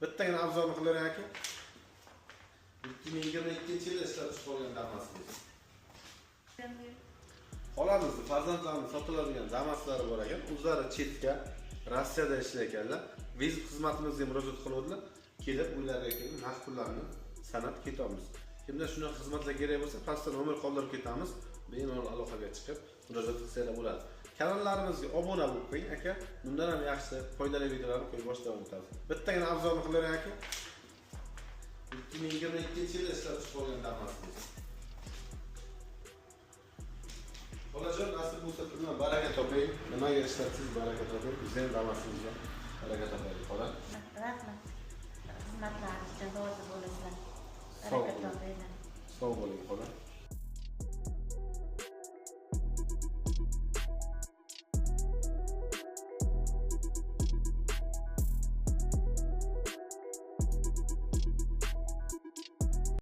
Bittagina obzorni qilaver aka. 2022-yilda ishlab chiqib qolgan Damas'imiz. Xolamizning farzandlarimiz sotiladigan Damas'lari bor ekan. O'zlari chetga, Rossiyada ishlayotganlar. Vizit xizmatimizga murojaat qiluvdilar. Kelib uylariga kelib naqd pullarni sanab ketamiz. Kimda shunday xizmatlar kerak bo'lsa, pastda nomer qoldirib ketamiz. Bemalol aloqaga chiqib murojaat qilsanglar bo'ladi. Kanallarimizga obuna bo'lib qo'ying aka. Bundan ham yaxshi foydali videolarni ko'rib boshlaymiz. Bittagina obzorni qilaver aka. 2022-yilda ishlab chiqib qolgan Damas'imiz. Xolajon, nasib bo'lsa bilan baraka toping. Nimaga ishlatsangiz baraka toping. Bizning Damas'imizga baraka topaylik, xola. Rahmat.